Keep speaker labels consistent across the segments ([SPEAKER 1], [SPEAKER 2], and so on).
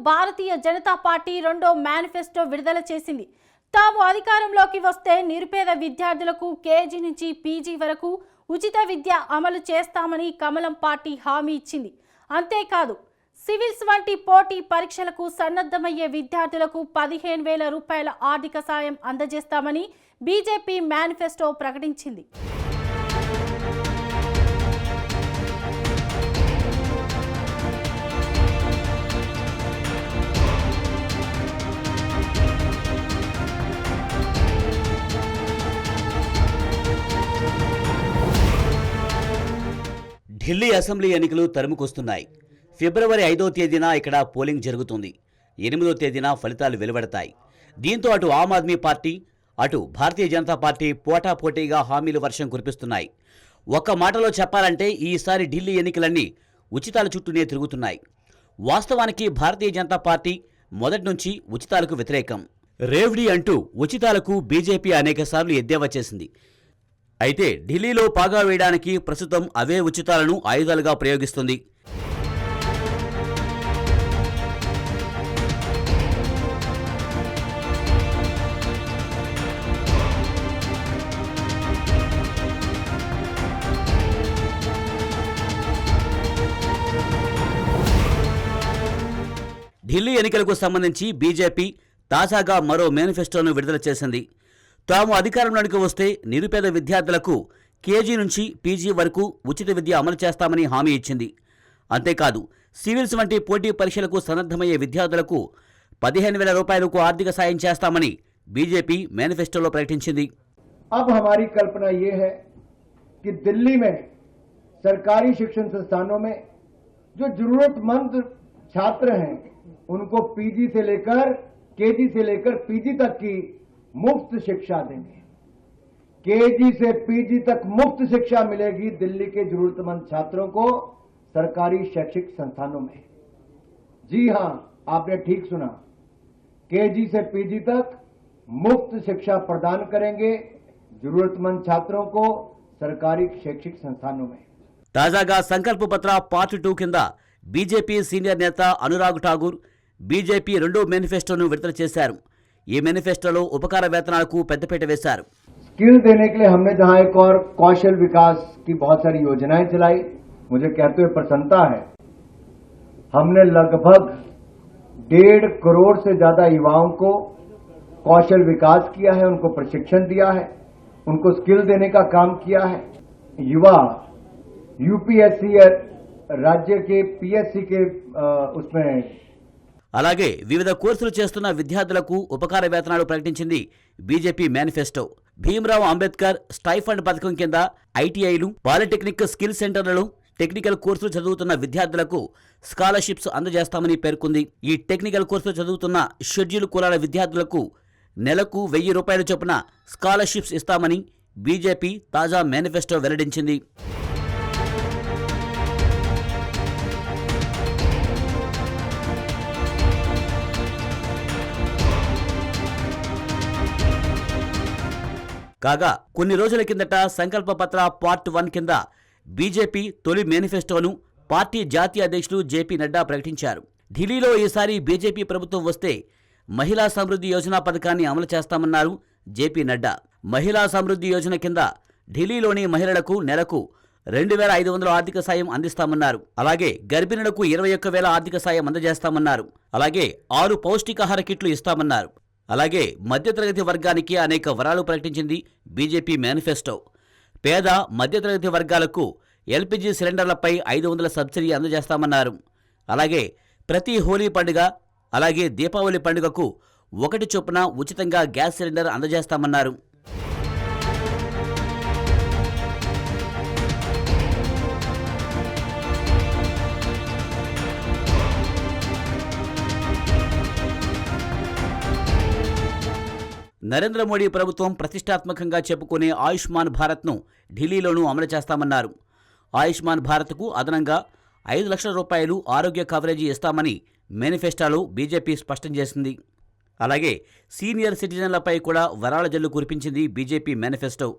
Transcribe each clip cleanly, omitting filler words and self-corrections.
[SPEAKER 1] Bharatiya Janata party రెండో manifesto విడుదల చేసింది. తాము అధికారంలోకి వస్తే నిరుపేద విద్యార్థులకు కేజీ నుంచి పీజీ వరకు ఉచిత విద్య అమలు చేస్తామని కమలం పార్టీ హామీ ఇచ్చింది. అంతేకాదు సివిల్స్ వంటి పోటీ పరీక్షలకు సన్నద్ధమయ్యే విద్యార్థులకు 15,000 రూపాయల ఆర్థిక సాయం అందజేస్తామని బీజేపీ మేనిఫెస్టో ప్రకటించింది.
[SPEAKER 2] ఢిల్లీ అసెంబ్లీ ఎన్నికలు తరుముకొస్తున్నాయి. ఫిబ్రవరి 5వ తేదీన ఇక్కడ పోలింగ్ జరుగుతుంది. 8వ తేదీన ఫలితాలు వెలువడతాయి. దీంతో అటు ఆమ్ ఆద్మీ పార్టీ, అటు భారతీయ జనతా పార్టీ పోటాపోటీగా హామీల వర్షం కురిపిస్తున్నాయి. ఒక్క మాటలో చెప్పాలంటే ఈసారి ఢిల్లీ ఎన్నికలన్నీ ఉచితాల చుట్టూనే తిరుగుతున్నాయి. వాస్తవానికి భారతీయ జనతా పార్టీ మొదటి నుంచి ఉచితాలకు వ్యతిరేకం. రేవ్డీ అంటూ ఉచితాలకు బీజేపీ అనేకసార్లు ఎద్దేవా చేసింది. అయితే ఢిల్లీలో పాగా వేయడానికి ప్రస్తుతం అవే ఉచితాలను ఆయుధాలుగా ప్రయోగిస్తుంది. ఢిల్లీ ఎన్నికలకు సంబంధించి బీజేపీ తాజాగా మరో మేనిఫెస్టోను విడుదల చేసింది. తాము అధికారంలోకి వస్తే నిరుపేద విద్యార్థులకు కేజీ నుంచి పీజీ వరకు ఉచిత విద్య అమలు చేస్తామని హామీ ఇచ్చింది. అంతేకాదు సివిల్స్ వంటి పోటీ పరీక్షలకు సన్నద్ధమయ్యే విద్యార్థులకు 15,000 రూపాయలకు ఆర్థిక సాయం చేస్తామని బీజేపీ మేనిఫెస్టోలో ప్రకటించింది.
[SPEAKER 3] अब हमारी कल्पना ये है कि दिल्ली में सरकारी शिक्षण संस्थानों में जो जरूरतमंद छात्र हैं उनको पीजी से लेकर केजी से लेकर पीजी तक की मुफ्त शिक्षा देंगे. केजी से पीजी तक मुफ्त शिक्षा मिलेगी दिल्ली के जरूरतमंद छात्रों को सरकारी शैक्षिक संस्थानों में. जी हां, आपने ठीक सुना. केजी से पीजी तक मुफ्त शिक्षा प्रदान करेंगे जरूरतमंद छात्रों को सरकारी शैक्षिक संस्थानों में.
[SPEAKER 2] తాజాగా సంకల్ప పత్ర పార్ట్ 2 కింద బీజేపీ సీనియర్ నేత అనురాగ్ ఠాగూర్ బీజేపీ రెండో మేనిఫెస్టోను విడుదల చేశారు. ఈ మేనిఫెస్టోలో ఉపకార వేతనాలకు పెద్దపీట వేశారు.
[SPEAKER 3] स्किल देने के लिए हमने जहां एक और कौशल विकास की बहुत सारी योजनाएं चलाई, मुझे कहते हुए प्रसन्नता है. हमने लगभग 1.5 करोड़ से ज्यादा युवाओं को कौशल विकास किया है, उनको प्रशिक्षण दिया है, उनको स्किल देने का काम किया है. युवा यूपीएससी राज्य के पीएससी के उसमें
[SPEAKER 2] అలాగే వివిధ కోర్సులు చేస్తున్న విద్యార్థులకు ఉపకార వేతనాలు ప్రకటించింది BJP manifesto. Bhimrao Ambedkar stipend పథకం కింద ఐటీఐలు, పాలిటెక్నిక్ స్కిల్ సెంటర్లలో టెక్నికల్ కోర్సులు చదువుతున్న విద్యార్థులకు స్కాలర్షిప్స్ అందజేస్తామని పేర్కొంది. ఈ టెక్నికల్ కోర్సులు చదువుతున్న షెడ్యూల్ కులాల విద్యార్థులకు నెలకు 1,000 రూపాయల చొప్పున స్కాలర్షిప్స్ ఇస్తామని బీజేపీ తాజా మేనిఫెస్టో వెల్లడించింది. కాగా కొన్ని రోజుల కిందట సంకల్ప పత్ర పార్ట్ 1 కింద బీజేపీ తొలి మేనిఫెస్టోను పార్టీ జాతీయ అధ్యక్షులు జేపీ నడ్డా ప్రకటించారు. ఢిల్లీలో ఈసారి బీజేపీ ప్రభుత్వం వస్తే మహిళా సమృద్ధి యోజన పథకాన్ని అమలు చేస్తామన్నారు జేపీ నడ్డా. మహిళా సమృద్ధి యోజన కింద ఢిల్లీలోని మహిళలకు నెలకు 2,500 ఆర్థిక సాయం అందిస్తామన్నారు. అలాగే గర్భిణులకు 21,000 ఆర్థిక సాయం అందజేస్తామన్నారు. అలాగే 6 పౌష్టికాహార కిట్లు ఇస్తామన్నారు. అలాగే మధ్యతరగతి వర్గానికి అనేక వరాలు ప్రకటించింది బీజేపీ మేనిఫెస్టో. పేద మధ్యతరగతి వర్గాలకు ఎల్పీజీ సిలిండర్లపై 500 సబ్సిడీ అందజేస్తామన్నారు. అలాగే ప్రతి హోలీ పండుగ, అలాగే దీపావళి పండుగకు 1 చొప్పున ఉచితంగా గ్యాస్ సిలిండర్ అందజేస్తామన్నారు. నరేంద్ర మోడీ ప్రభుత్వం ప్రతిష్టాత్మకంగా చెప్పుకునే ఆయుష్మాన్ భారత్ను ఢిల్లీలోనూ అమలు చేస్తామన్నారు. ఆయుష్మాన్ భారత్కు అదనంగా 5 లక్షల రూపాయలు ఆరోగ్య కవరేజీ ఇస్తామని మేనిఫెస్టోలో బీజేపీ స్పష్టం చేసింది. అలాగే సీనియర్ సిటిజన్లపై కూడా వరాల జల్లు కురిపించింది బీజేపీ మేనిఫెస్టో.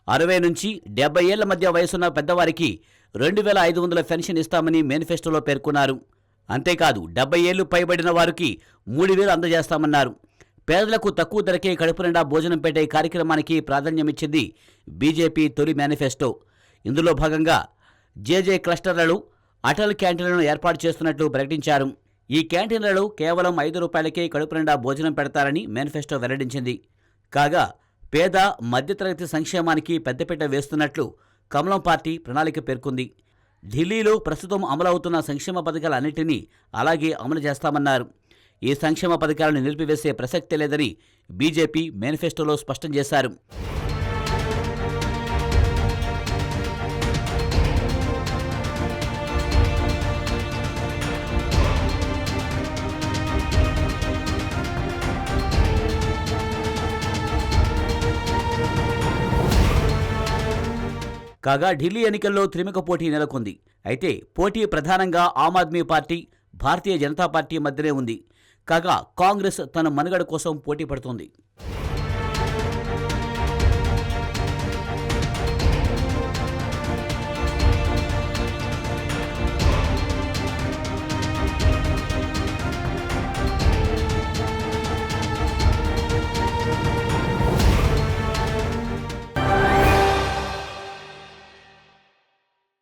[SPEAKER 2] 60 నుంచి 70 ఏళ్ల మధ్య వయసున్న పెద్దవారికి 2,500 పెన్షన్ ఇస్తామని మేనిఫెస్టోలో పేర్కొన్నారు. అంతేకాదు 70 ఏళ్లు పైబడిన వారికి 3,000 అందజేస్తామన్నారు. పేదలకు తక్కువ ధరకే కడుపు నిండా భోజనం పెట్టే కార్యక్రమానికి ప్రాధాన్యమిచ్చింది బీజేపీ తొలి మేనిఫెస్టో. ఇందులో భాగంగా జేజే క్లస్టర్లలో అటల్ క్యాంటీన్లను ఏర్పాటు చేస్తున్నట్లు ప్రకటించారు. ఈ క్యాంటీన్లలో కేవలం 5 రూపాయలకే కడుపు నిండా భోజనం పెడతారని మేనిఫెస్టో వెల్లడించింది. కాగా పేద మధ్యతరగతి సంక్షేమానికి పెద్దపీట వేస్తున్నట్లు కమలం పార్టీ ప్రణాళిక పేర్కొంది. ఢిల్లీలో ప్రస్తుతం అమలవుతున్న సంక్షేమ పథకాలన్నింటినీ అలాగే అమలు చేస్తామన్నారు. ఈ సంక్షేమ పథకాలను నిలిపివేసే ప్రసక్తే లేదని బీజేపీ మేనిఫెస్టోలో స్పష్టం చేశారు. కాగా ఢిల్లీ ఎన్నికల్లో త్రిముఖ పోటీ నెలకొంది. అయితే పోటీ ప్రధానంగా ఆమ్ ఆద్మీ పార్టీ, భారతీయ జనతా పార్టీ మధ్యనే ఉంది. కాగా కాంగ్రెస్ తన మనుగడ కోసం పోటీ పడుతోంది.